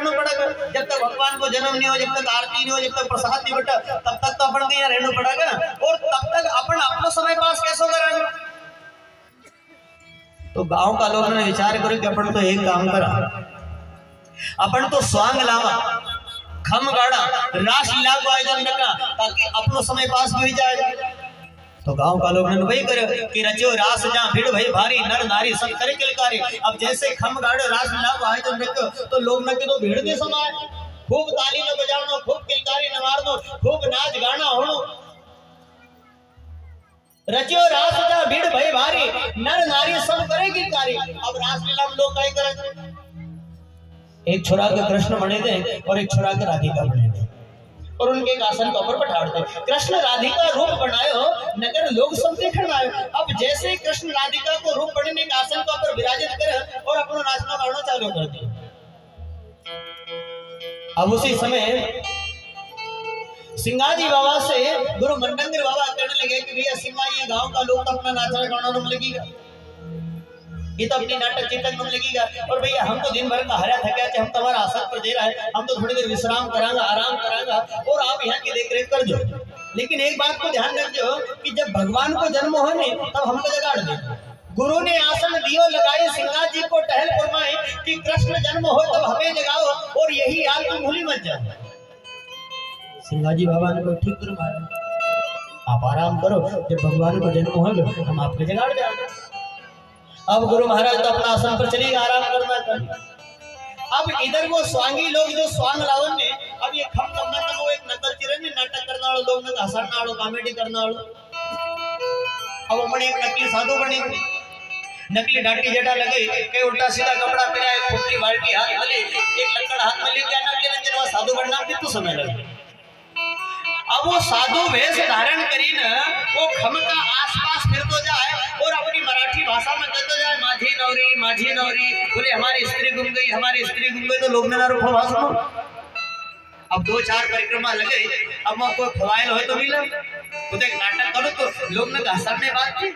रहना पड़ेगा। जब तक भगवान को जन्म नहीं हो, जब तक आरती नहीं हो, जब तक प्रसाद नहीं बटा, तब तक तो अपन के यहाँ रहना पड़ेगा। और तब तक अपन अपना समय पास कैसे करेंगे? तो गांव का लोग ने विचार करो कि अपन तो एक काम करा, अपन तो स्वांग लावा, खम गाड़ा, रासलीला को आयोजन रखा ताकि अपनो समय पास भी जाए। तो गांव का लोग ने वही करे कि रचो रास जहाँ भीड़ भई भारी, नर नारी सब करे किलकारी। अब जैसे खम गाड़ो रासलीला को आयोजन रखो तो लोग न के तो भीड़ के समाए, खूब ताली न बजानो, खूब किलकारी न मारनो, खूब नाच गाना होनो। रचो रास जहाँ भीड़ भई भारी, नर नारी सब करे किलकारी। अब रासलीला में लोग क्या करे? एक छोरा के कृष्ण बने थे और एक छोरा के राधिका बने थे और उनके एक आसन के ऊपर बैठाते। कृष्ण राधिका रूप बनायो, नगर लोग सब देखने आए। अब जैसे कृष्ण राधिका को रूप बनने के आसन के ऊपर विराजित करे और अपना नाचना गाना चालू कर दिया। अब उसी समय सिंगाजी बाबा से गुरु मंडंगिर बाबा कहने लगे कि भैया सिंगा, ये गांव का लोग तो अपना नाचना गाना में लगेगा, ये तो अपनी नाटक चेतन में लगेगा। और भैया हम तो दिन भर का हरा थका हम तुम्हारा आसन पर दे रहा है, हम तो थोड़ी देर विश्राम करांगा, आराम करांगा और आप यहाँ की देख रेख कर दो। लेकिन एक बात को ध्यान रखो कि जब भगवान को जन्म हो ने तब हमको जगाड़ दे। गुरु ने आसन दियो लगाए, सिंगा जी को टहल फरमाए कि कृष्ण जन्म हो तब हमें जगाओ और यही याद तुम भूली मत जाओ। सिंगा जी बाबा ने ठीक कर मारा, आप आराम करो, जब भगवान को जन्म होगा हम आपके जगाड़ जाएंगे। अब गुरु महाराज तो अपना आसन पर चलेगा, आराम करना था। अब इधर वो स्वांगी लोग जो स्वांग लावन ने, अब ये खम खम ना वो एक नकल चिरन नाटक करने वाले लोग ने हंसना वालों, कॉमेडी करने वालों। अब वो बड़े एक नकली साधु बने, नकली डाटी जटा लगे, कई उल्टा सीधा कपड़ा पहना, एक फुटली बाल्टी हाथ में ले, एक लकड़ हाथ में लेके नकली रंजन वो साधु बनना कितना समय लगे। अब वो साधु वेश धारण करी न वो खम का आसपास फिर तो जाए और अपनी मराठी भाषा में कहते जाए माझी नौरी, माझी नौरी, बोले हमारी स्त्री गुम गई, हमारी स्त्री गुम गई। तो लोग ने ना रुको भाषा। अब 2-4 परिक्रमा लगे, अब वहाँ कोई फवाइल हो तो मिला, खुद एक नाटक करो तो लोग ने सामने बात की।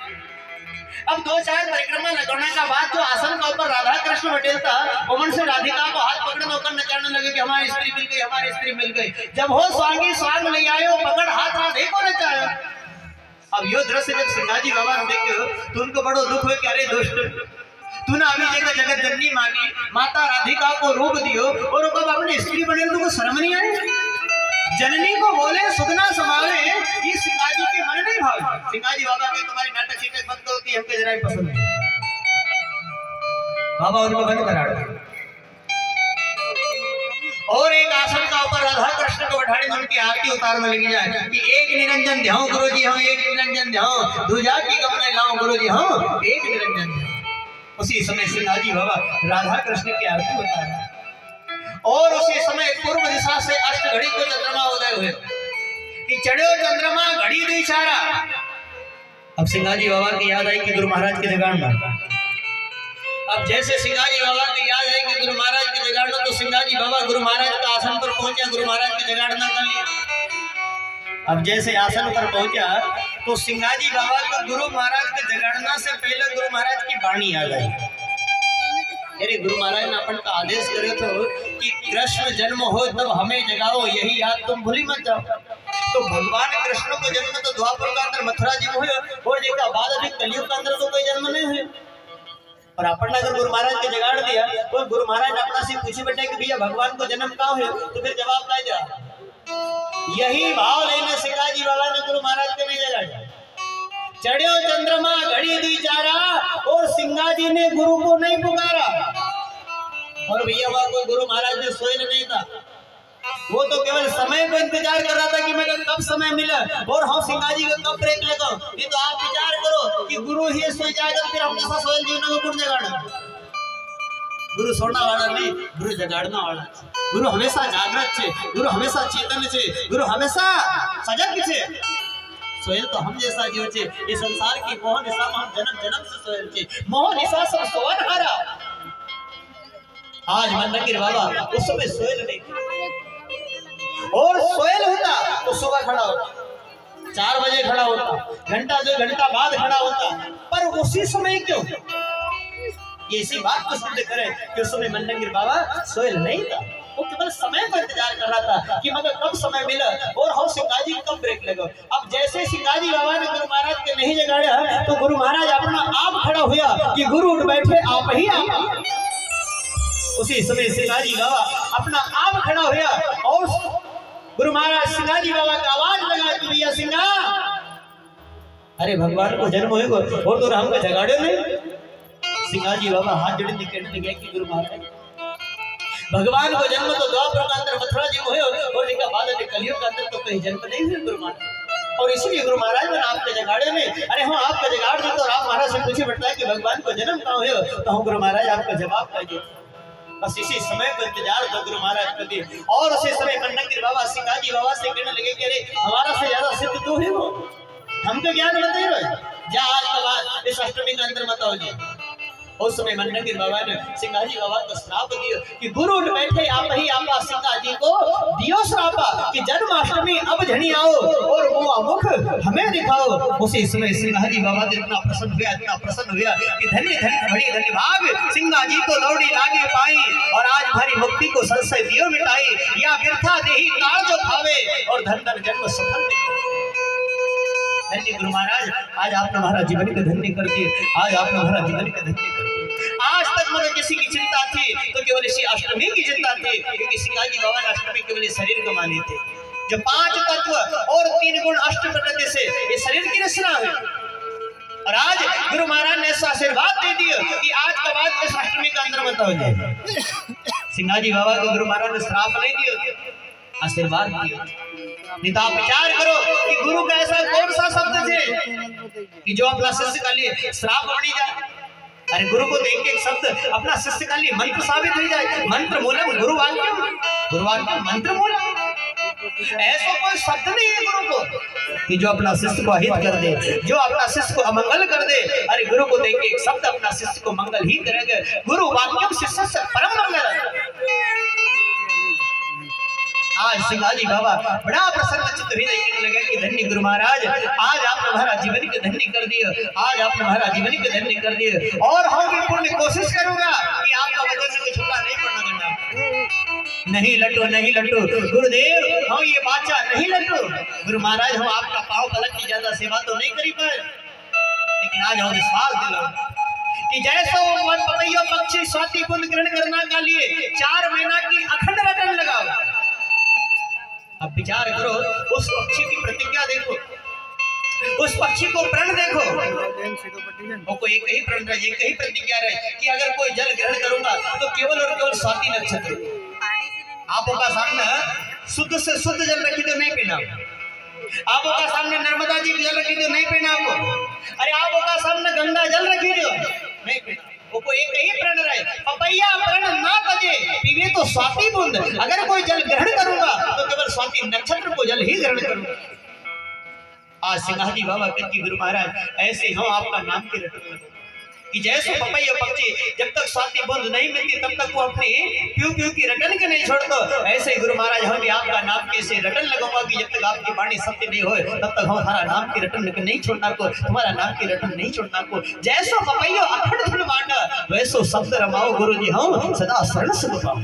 अब 2-4 परिक्रमा लगाने का बाद जो आसन का ऊपर राधा कृष्ण बैठे था, उमन से राधिका को हाथ पकड़ने होकर नचाने लगे कि हमारी स्त्री मिल गई, हमारी स्त्री मिल गई। जब हो स्वांगी स्वांग ले आयो, पकड़ हाथ राधे को नचाया। अब यो दृश्य जब सिंगाजी बाबा ने देखो तो उनको बड़ो दुख हुआ कि अरे दुष्ट, तूने अभी जगह जगत जननी मानी, माता राधिका को रूप दियो और कब अपने स्त्री बने तो शर्म नहीं आई? जननी को बोले सुगना समावे, ये सिंगाजी के मन नहीं भाव। सिंगाजी बाबा के तुम्हारी नाटक सीटक बंद होती है, हमको जरा ही पसंद नहीं। बाबा उनको बंद करा और एक आसन का ऊपर राधा कृष्ण को बैठाने में उनकी आरती उतारने लगी जाए कि एक निरंजन ध्याओ गुरु जी, हम एक निरंजन ध्याओ, दूजा की गमने लाओ गुरु जी, हम एक निरंजन ध्याओ। उसी समय सिंगाजी बाबा राधा कृष्ण की आरती उतारा और उसी समय पूर्व दिशा से अष्ट घड़ी को चंद्रमा उदय हुए कि चढ़ो चंद्रमा घड़ी दी चारा। अब सिंगाजी बाबा की याद आई कि गुरु महाराज के जगाड़ना। अब जैसे सिंगाजी बाबा की याद आई कि गुरु महाराज के जगाड़ना, तो सिंगाजी बाबा गुरु महाराज का आसन पर पहुंचा, गुरु महाराज के जगाड़ना कर लिया। अब जैसे आसन पर पहुंचा तो सिंगाजी बाबा को गुरु महाराज के जगाड़ना से पहले गुरु महाराज की वाणी याद आई। अरे गुरु महाराज ने अपन का आदेश करे तो कि कृष्ण जन्म हो तब हमें जगाओ, यही याद तुम भूली मत जाओ। तो भगवान कृष्ण को जन्म तो द्वापर का अंदर मथुरा जी में हुए और देखा बाद अभी कलयुग का अंदर तो कोई जन्म नहीं हुए। और अपन अगर गुरु महाराज के जगाड़ दिया तो गुरु महाराज ने अपना से पूछे बेटे कि भैया भगवान को जन्म कहाँ है, तो फिर जवाब क्या दिया? यही भाव लेने सिंगाजी बाबा ने गुरु महाराज के नहीं जगाड़ा। चढ़ो चंद्रमा घड़ी दी चारा और सिंगाजी ने गुरु को नहीं पुकारा। और भैया वहां कोई गुरु महाराज ने सोए नहीं था, वो तो केवल समय को इंतजार कर रहा था कि मैं कब समय मिला और हम सिंगाजी को कब ब्रेक लगाऊं। ये तो आप विचार करो कि गुरु ही सो जाएगा फिर हम कैसा सोयल जीवन को कुछ जगाड़ा। गुरु सोना वाला नहीं, गुरु जगाड़ना वाला। गुरु हमेशा जागृत छे, गुरु हमेशा चेतन छे, गुरु हमेशा सजग छे। सोयल तो हम जैसा जीव छे, ये संसार की मोह निशा में हम जन्म जन्म से सोयल छे। मोह निशा सब सोवन हारा। आज मंडंगिर बाबा उस समय सोयल नहीं, और सोयल होता तो सुबह खड़ा होता, 4 बजे खड़ा होता, घंटा 2 घंटा बाद खड़ा होता, पर उसी समय क्यों? ये इसी बात को सिद्ध करे कि उस समय मंडंगिर बाबा सोयल नहीं था। वो केवल समय का इंतजार कर रहा था कि मगर कब समय मिला और हम सिंगा जी कब ब्रेक लगा। अब जैसे सिंगा जी बाबा ने गुरु महाराज के नहीं जगाड़ा तो गुरु महाराज अपना आप खड़ा हुआ कि गुरु उठ बैठे आप ही आप। उसी समय सिंगा जी बाबा अपना आप खड़ा हुआ और गुरु महाराज सिंगा जी बाबा का आवाज लगा कि भैया सिंगा, अरे भगवान को जन्म होएगा और तो राम का जगाड़े नहीं। सिंगा जी बाबा हाथ जोड़े कहने लगे कि गुरु महाराज भगवान को जन्म तो द्वापर का अंदर मथुरा जी में हुए और इनका बाद में कलयुग का अंदर तो कहीं जन्म नहीं हुआ गुरु महाराज। और इसलिए गुरु महाराज मैंने आपके जगाड़े में, अरे हम आपका जगाड़ दे तो आप महाराज से पूछे बैठता है कि भगवान को जन्म कहाँ हुआ, तो हम गुरु महाराज आपका जवाब करिए। बस इसी समय को इंतजार तो गुरु महाराज कर दिए। और उसी समय मंडंगिर बाबा सिंगा जी बाबा से कहने लगे कि अरे हमारा से ज्यादा सिद्ध तो है वो, हमको ज्ञान बताइए जा आज के बाद इस अष्टमी के अंदर मत आओ जी। उस समय मंडंगिर बाबा ने सिंगा जी बाबा को श्राप दिया कि गुरु उठ बैठे आप ही आपा सिंगा जी को दियो श्रापा कि जन्माष्टमी अब झनी आओ और वो मुख हमें दिखाओ। उसी समय सिंगा जी बाबा ने इतना प्रसन्न हुआ कि धन्य धन्य बड़ी धन्य भाग सिंगा जी को लौड़ी लागे पाई और आज भरी मुक्ति को संशय दियो मिटाई या व्यर्था देही काल जो खावे और धन धन जन्म सफल। धन्य गुरु महाराज, आज आपने हमारा जीवन का धन्य कर दिए, आज आपने हमारा जीवन का धन्य कर दिया। आज तक मुझे किसी की चिंता थी तो केवल इसी अष्टमी की चिंता थी, क्योंकि सिंगा जी बाबा ने अष्टमी केवल शरीर को माने थे। जो 5 तत्व और 3 गुण अष्ट प्रकृति से ये शरीर की रचना है। और आज गुरु महाराज ने ऐसा आशीर्वाद दे दिया कि आज के बाद इस अष्टमी का अंदर मत हो जाए। सिंगा जी बाबा को गुरु महाराज ने श्राप नहीं दिया, आशीर्वाद दिया। नहीं तो आप विचार करो कि गुरु का ऐसा कौन सा शब्द है कि जो अपना शिष्य का लिए श्राप बनी जाए। अरे गुरु को तो एक शब्द अपना शिष्य का लिए मंत्र साबित हो जाए। मंत्र मूलम गुरु वाक्यम मंत्र मूलम, ऐसा कोई शब्द नहीं है गुरु को कि जो अपना शिष्य को अहित कर दे, जो अपना शिष्य को अमंगल कर दे। अरे गुरु को तो एक शब्द अपना शिष्य को मंगल ही करेगा। गुरु वाक्यम शिष्य से परम मंगल। आज सिंगा जी बाबा बड़ा प्रसन्न चित्त भी देखने लगे कि धन्य गुरु महाराज, आज आपने हमारा जीवन के धन्य कर दिए, आज आपने हमारा जीवन के धन्य कर दिए। और हम भी पूर्ण कोशिश करूंगा कि आपका वचन में छुट्टा नहीं पड़ना करना। नहीं लट्टू गुरुदेव, हम ये बाचा नहीं लट्टू। गुरु महाराज, हम आपका पांव पलक की ज्यादा सेवा तो नहीं करी पाए, लेकिन आज हम विश्वास दिलाओ कि जैसा वो पपैया पक्षी स्वाति पुण्य ग्रहण करना का लिए 4 महीना की अखंड रटन लगाओ। अब विचार करो, उस पक्षी की प्रतिज्ञा देखो, उस पक्षी को प्रण देखो। वो कोई एक ही प्रण रहे, एक ही प्रतिज्ञा रहे कि अगर कोई जल ग्रहण करूंगा तो केवल और केवल स्वाति नक्षत्र। आपों का सामने शुद्ध से शुद्ध जल रखी तो नहीं पीना, आपों का सामने नर्मदा जी जल रखी तो नहीं पीना आपको। अरे आपों का सामने गंगा जल रखी तो नहीं पीना। वो कोई एक ही प्रण रहे, पपैया प्रण ना तजे पीवे तो स्वाति बूंद। अगर कोई जल ग्रहण करूंगा तो केवल स्वाति नक्षत्र को जल ही ग्रहण करूंगा। आज सिंगा जी बाबा कहती गुरु महाराज, ऐसे हो आपका नाम की रटन कि जैसे पपैया पक्षी जब तक स्वाति बूंद नहीं मिलती तब तक वो अपनी प्यू की रटन के नहीं छोड़ता, ऐसे ही गुरु महाराज हम भी आपका नाम कैसे रटन लगाऊंगा कि जब तक आपकी वाणी सत्य नहीं हो तब तक हम हमारा नाम की रटन नहीं छोड़ना को, तुम्हारा नाम की रटन नहीं छोड़ना को। जैसो पपैया अखंड धुन मांडा वैसो शब्द रमाओ गुरु जी हम सदा शरण सुख पाओ।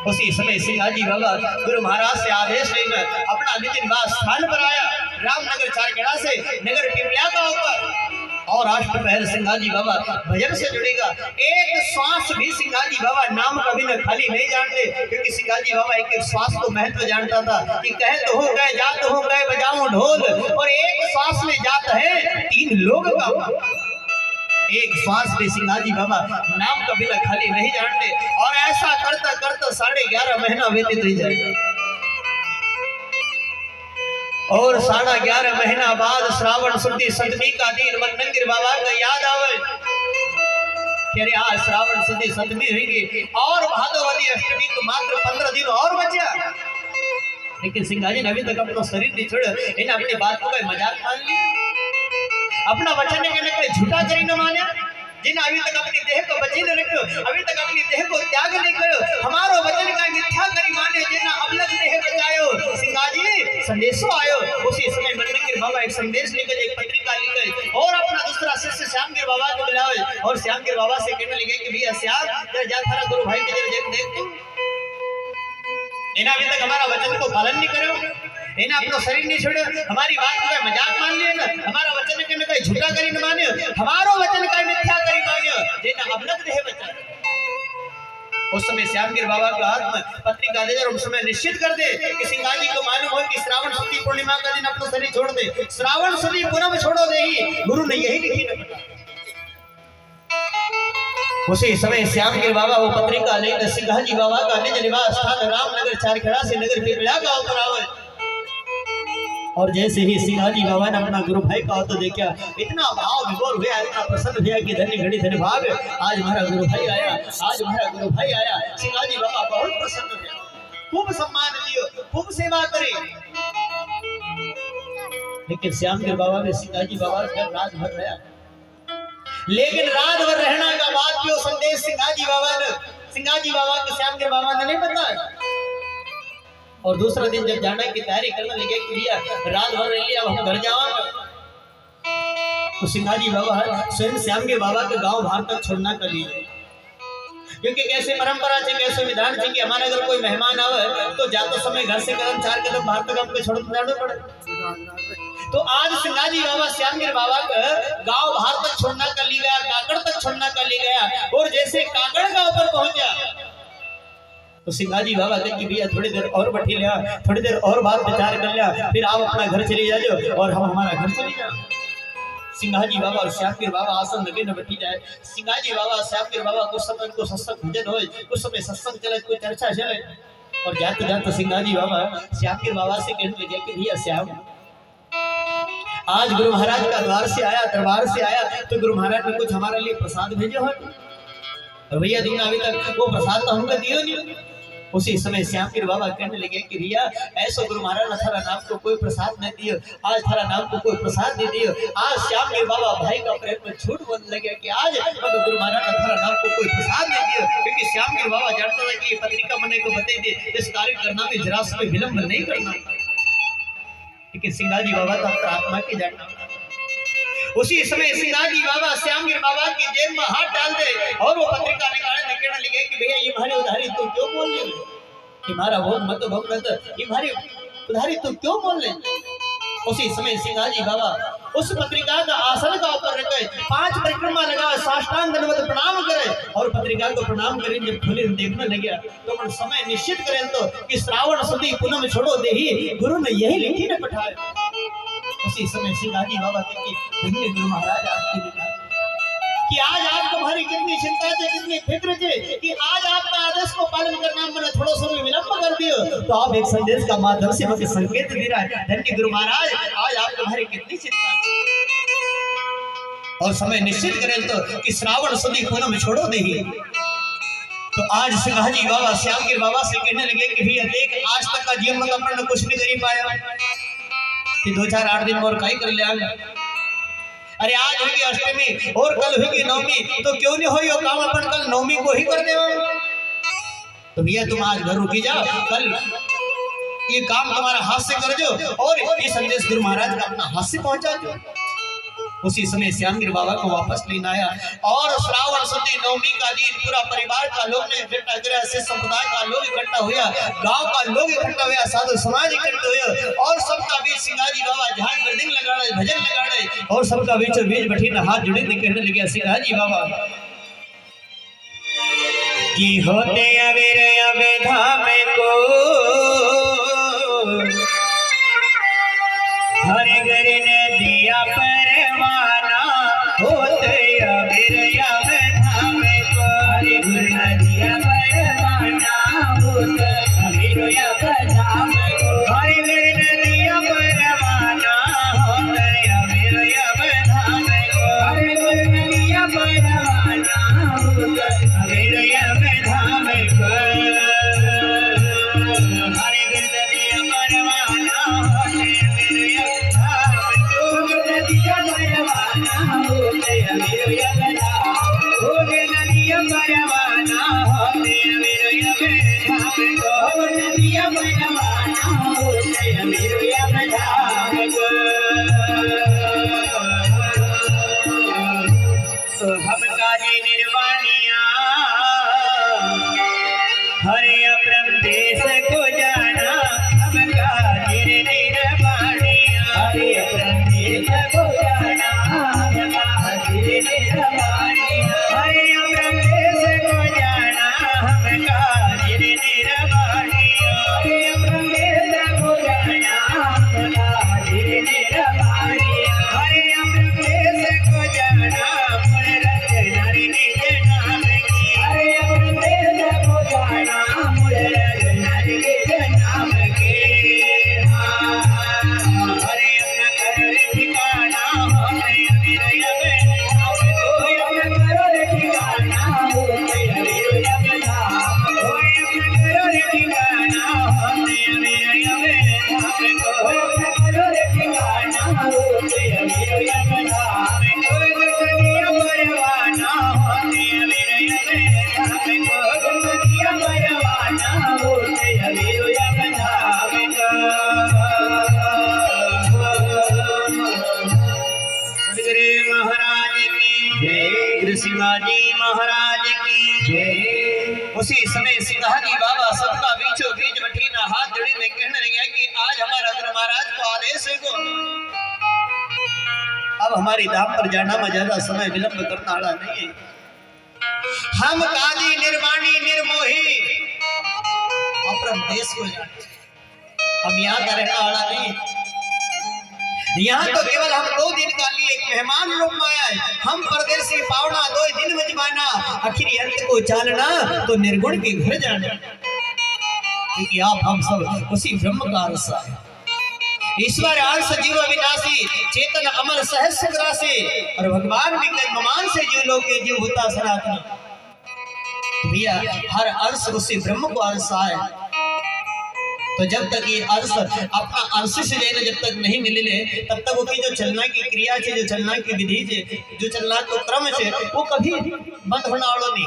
उसी समय सिंगा जी बाबा गुरु महाराज से आदेश लेकर अपना निज निवास स्थान पर आया। रामनगर चारगढ़ा से नगर टिमलिया का ऊपर और अष्टपहर सिंगा जी बाबा भजन से जुड़ेगा। एक श्वास भी सिंगा जी बाबा नाम का बिना खाली नहीं जानते, क्योंकि सिंगा जी बाबा एक श्वास को महत्व जानता था कि कह तो हो गए जात हो गए बजाऊं ढोल, और एक श्वास में जात है 3 लोग का। एक श्वास भी सिंगा जी बाबा नाम का बिना खाली नहीं जानते। और ऐसा करता करता 11.5 महीना व्यतीत हो जाएगा। और 11.5 महीना बाद श्रावण शुद्धि सतमी का दिन मंडंगिर बाबा का याद आवे कि अरे आज श्रावण शुद्धि सतमी होगी और भादोवती अष्टमी को मात्र 15 दिन और बचा। लेकिन सिंगा जी ने अभी तक अपना शरीर नहीं छोड़ा, इन्हें अपनी बात को कोई मजाक मान लिया, अपना वचन के कोई झूठा करी न माना। जिन अभी तक अपनी देह को बची न रखो, अभी तक अपनी देह को त्याग नहीं करो, हमारो वचन का मिथ्या करी माने जिन अबलग देह बचायो। सिंगा जी संदेशो आयो। उसी समय मंडंगिर बाबा एक संदेश लेकर एक पत्रिका लिखे और अपना दूसरा शिष्य श्यामगिर बाबा को बुलावे और श्यामगिर बाबा से कहने लगे कि भैया श्याम जा थारा गुरु भाई के देख तू इन्हें अभी तक हमारा वचन को पालन नहीं करो, इन्हें अपना शरीर नहीं छोड़ो, हमारी बात को मजाक मान लिया ना, हमारा वचन के न कहीं झूठा करी न माने, हमारो वचन का मिथ्या करी माने, जेना अवलग रहे वचन। उस समय श्यामगिर बाबा का आत्मा पत्रिका दे और उस समय निश्चित कर दे कि सिंगाजी जी को मालूम हो कि श्रावण शुद्ध पूर्णिमा का दिन अपना शरीर छोड़ दे, श्रावण शुद्ध पूर्णिमा छोड़ो दे ही गुरु ने यही लिखी न बता। उसी समय श्यामगिर बाबा वो पत्रिका लेकर सिंगाजी बाबा का निज निवास स्थान रामनगर चारखेड़ा से नगर पिपला गांव पर आवे। और जैसे ही सिंगाजी बाबा ने अपना गुरु भाई का तो देखा, इतना भाव विभोर हुआ, इतना प्रसन्न हुआ कि धन्य घड़ी धन्य भाग, आज हमारा गुरु भाई आया, आज हमारा गुरु भाई आया। सिंगाजी बाबा बहुत प्रसन्न हुआ, खूब सम्मान दियो, खूब सेवा करे। लेकिन श्यामगिर बाबा ने सिंगाजी बाबा का रात भर रहा, लेकिन रात भर रहना का बात क्यों संदेश सिंगाजी बाबा के श्यामगिर बाबा ने नहीं बताया। और दूसरा दिन जब जाने की तैयारी करने लगे कि भैया रात भर रह लिया, अब हम घर जाओगे, तो सिंगाजी बाबा स्वयं श्यामगिर बाबा के गांव बाहर तक छोड़ना कर लिए, क्योंकि कैसे परंपरा है, कैसे विधान है कि हमारे अगर कोई मेहमान आवे तो जाते समय घर से कदम 4 कदम बाहर तक हमको छोड़ जाना पड़े। तो आज सिंगाजी बाबा श्यामगिर बाबा का गांव बाहर तक छोड़ना कर ली गया, काकड़ तक छोड़ना कर ली गया। और जैसे काकड़ का ऊपर पहुंचा तो सिंगाजी बाबा कहे कि भैया थोड़ी देर और बैठी लिया, थोड़ी देर और बात विचार कर लिया, फिर आप अपना घर चले जाओ और हम हमारा घर चले जाओ। सिंगाजी बाबा और श्यामगिर बाबा आसन लगे न बैठी जाए। सिंगाजी बाबा श्यामगिर बाबा कुछ समय को सत्संग भजन हो, कुछ समय सत्संग चले, कोई चर्चा चले। और जाते जाते सिंगाजी बाबा श्यामगिर बाबा से कहने लगे कि भैया श्याम, आज गुरु महाराज का द्वार से आया, दरबार से आया, तो गुरु महाराज ने कुछ हमारे लिए प्रसाद भेजे हो। और भैया तुमने अभी तक वो प्रसाद तो हमको दियो नहीं। उसी समय श्यामगिर बाबा कहने लगे कि भैया ऐसा गुरु महाराज ने थारा नाम को कोई प्रसाद नहीं दियो, आज थारा नाम को कोई प्रसाद नहीं दियो। आज श्यामगिर बाबा भाई का प्रेम में झूठ बोलने लगे कि आज मगर गुरु महाराज ने थारा नाम को कोई प्रसाद नहीं दियो, क्योंकि श्यामगिर बाबा जानता था कि ये पत्रिका मने को बता दे, इस कार्य करना में जरा सा विलंब नहीं करना। लेकिन सिंगाजी बाबा तो अपना आत्मा की जानना। उसी समय सिंगाजी बाबा श्यामगिर बाबा की जेब में हाथ डाल दे और वो पत्रिका निकालने लगे कि भैया ये हमारी उधारी तू क्यों बोल रही है, तुम्हारा भोग मत भोग मत, ये हमारी उधारी तू क्यों बोल रहे। उसी समय सिंगाजी बाबा उस पत्रिका का आसन का ऊपर रखे, 5 परिक्रमा लगा, साष्टांग दंडवत प्रणाम करे और पत्रिका को प्रणाम करे। जब खुले देखने लगे तो मन समय निश्चित करें तो कि श्रावण शुद्ध पूनम छोड़ो दे ही गुरु ने यही लिखी ने पठाया। उसी समय सिंगाजी बाबा के धन्य गुरु महाराज आपकी लीला कि आज आप तुम्हारी कितनी चिंता है, कितनी फिक्र है कि आज आपका आदेश को पालन करना मैंने थोड़ा समय विलंब कर दियो, तो आप एक संदेश का माध्यम से मुझे संकेत दे रहा है। धन्य गुरु महाराज आज आप तुम्हारी कितनी चिंता है। और समय निश्चित करें तो कि श्रावण शुद्ध पूनम छोड़ो दे। तो आज सिंगाजी बाबा श्यामगिर बाबा से कहने लगे कि भैया देख आज तक का जीवन में अपन कुछ नहीं कर पाया कि 2-4-8 दिन और कहीं कर लिया। अरे आज होगी अष्टमी और कल होगी नवमी, तो क्यों नहीं हो यो काम अपन कल नवमी को ही कर दे। तो भैया तुम आज घर रुकी जाओ, कल ये काम तुम्हारा हाथ से कर दो और ये संदेश गुरु महाराज का अपना हाथ से पहुंचा दो। उसी समय श्यामगिर बाबा को वापस लेना आया और श्रावण शुद्ध नवमी का दिन पूरा परिवार का लोग ने इकट्ठा किया, से संप्रदाय का लोग इकट्ठा हुआ, गांव का लोग इकट्ठा हुआ, साधु समाज इकट्ठे हुए और सबका बीच सिंगाजी बाबा झाड़ मृदंग लगा रहे, भजन लगा रहे और सबका बीचों बीच बैठी ना हाथ जुड़े कहने लगे सिंगाजी बाबा की होते अबेर अबे धाम को हरे घर ने दिया परवाना, होते अबेर अबे धाम को हरे घर ने दिया परवाना, होते अबेर अबे धाम को हरे घर ने दिया परवाना, होते अबेर अबे धाम को हरे घर ने दिया परवाना, होते अबेर अबे धाम को हरे घर ने दिया परवाना, निर्वाणिया हरे अपरम देश को जा सिंगाजी महाराज की जय। उसी समय सिंगाजी बाबा सबका बीचों बीच बैठी ना हाथ जोड़ी में कहने लगे कि आज हमारा गुरु महाराज को आदेश है को अब हमारी धाम पर जाना में ज्यादा समय विलंब करना वाला नहीं है। हम काजी निर्वाणी निर्मोही अपरम देश को जाने, हम यहाँ का रहने वाला नहीं है। यहाँ तो केवल हम 2 दिन का लिए एक मेहमान रूप में आया है। हम परदेसी पावना 2 दिन मजमाना आखिरी अंत को चालना तो निर्गुण के घर जाना, क्योंकि आप हम सब उसी ब्रह्म का अंश है। ईश्वर अंश जीव अविनाशी चेतन अमर सहस्र ग्रासी और भगवान भी कर्ममान से जीव लोग के जीव होता सनातन। भैया हर अंश उसी ब्रह्म को अंश है। तो जब तक ये अंश अपना अंश से लेना जब तक नहीं मिले तब तक वो की जो चलना की क्रिया है, जो चलना की विधि है, जो चलना तो क्रम है वो कभी बंद होने वाला नहीं।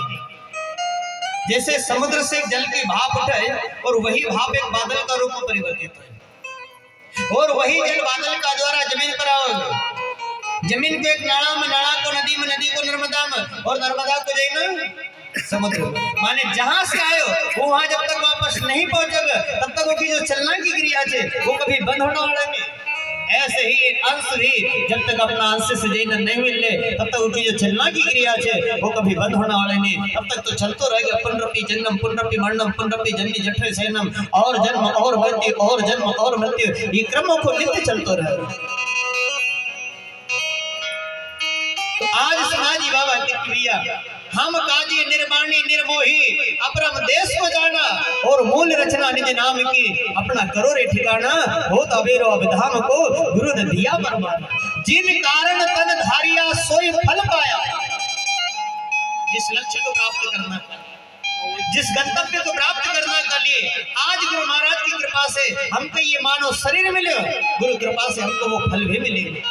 जैसे समुद्र से जल की भाप उठे और वही भाप एक बादल का रूप में परिवर्तित है और वही जल बादल का द्वारा जमीन पर आओगे, जमीन को एक नाला में, नाला को नदी में, नदी को नर्मदा में और नर्मदा को जाइना समुद्र। माने जहां से आयो वो वहां जब तक वापस नहीं पहुंचोगे तब तक वो की जो चलना की क्रिया है वो कभी बंद होने वाला नहीं। ऐसे ही अंश भी जब तक अपना अंश से जैन नहीं मिले तब तक उनकी जो चलना की क्रिया है वो कभी बंद होने वाला नहीं। तब तक तो चलते रहेगा पुनरपि जन्म पुनरपि मरणम पुनरपि जन्मी जठरे सैनम, और जन्म और मृत्यु और जन्म और मृत्यु, ये क्रमों को नित्य चलते रहेगा। तो आज सिंगाजी बाबा की क्रिया हम काजी निर्वाणी निर्मोही अपरम देश को जाना और मूल रचना निज नाम की अपना करो रे ठिकाना हो तबेरो अविधाम को गुरु ने दिया परमाना। जिन कारण तन धारिया सोई फल पाया, जिस लक्ष्य को प्राप्त करना, जिस गंतव्य को प्राप्त करना के लिए आज गुरु महाराज की कृपा से हमको ये मानव शरीर मिले, गुरु कृपा से हमको वो फल भी मिलेंगे।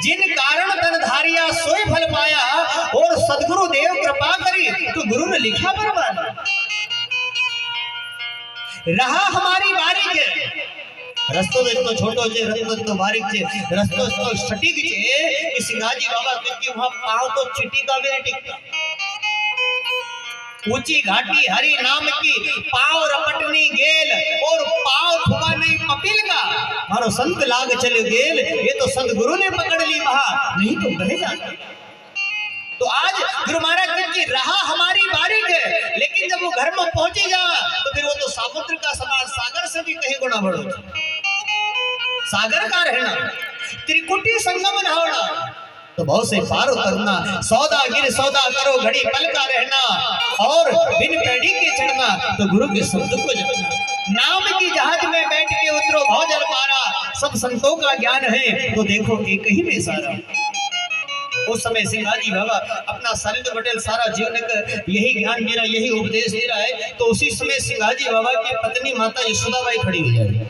जिन कारण तन धारिया सोई फल पाया और सदगुरु देव कृपा करी तो गुरु ने लिखा परमाना। रहा हमारी बारीक है, रस्तो तो छोटो छे, रस्तो तो बारीक छे, रस्तो तो सटीक छे कि सिंगाजी बाबा कहते वहां पांव तो चिटी का भी टिकता। ऊंची घाटी हरि नाम की पांव रपटनी गेल और पांव थुका नहीं पपिल का, मारो संत लाग चले गेल, ये तो सदगुरु ने पकड़ ली बहा नहीं तो बह जाता। तो आज गुरु महाराज की रहा हमारी बारीक है, लेकिन जब वो घर में पहुंचे जा तो फिर वो तो समुद्र का समान सागर से भी कहीं गुना बढ़ो। सागर का रहना, त्रिकुटी संगम नहाना तो बहुत से पार उतरना, सौदा गिर सौदा करो घड़ी पल का रहना और बिन पैड़ी के चढ़ना तो गुरु के शब्द को जपना। नाम की जहाज में बैठ के उतरो भव जल पारा, सब संतों का ज्ञान है तो देखो एक ही में सारा। उस समय सिंगाजी बाबा अपना सरिंद पटेल सारा जीवन यही ज्ञान मेरा यही उपदेश दे रहा है। तो उसी समय सिंगाजी बाबा की पत्नी माता यशोदाबाई खड़ी हो जाएगी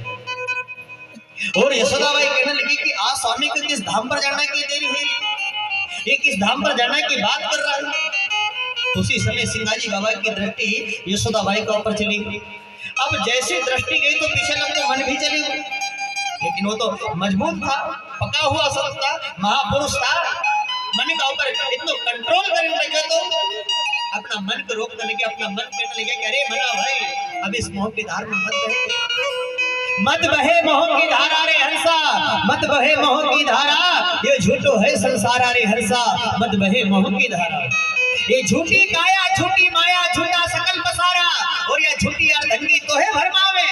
और यशोदाबाई कहने लगी कि आज स्वामी को किस धाम पर जाने की देरी हुई, ये किस धाम पर जाने की बात कर रहा है। तो उसी समय सिंगाजी बाबा की दृष्टि यशोदाबाई के ऊपर चली गई। अब जैसे दृष्टि गई तो पीछे लगते मन भी चली गई, लेकिन वो तो मजबूत था, पका हुआ सब था, महापुरुष था। मन का ऊपर इतना कंट्रोल करने लगे तो अपना मन को रोक करने के अपना मन कहने लगे कि अरे मना भाई अब इस मोह की धार में मत बहे मोह की धारा रे हंसा, मत बहे मोह की धारा, ये झूठो है संसार रे हंसा, मत बहे मोह की धारा। ये झूठी काया झूठी माया झूठा सकल पसारा और ये झूठी यार धंगी तो है भरमावे,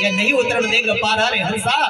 ये नहीं उतरन देगा पारा रे हंसा।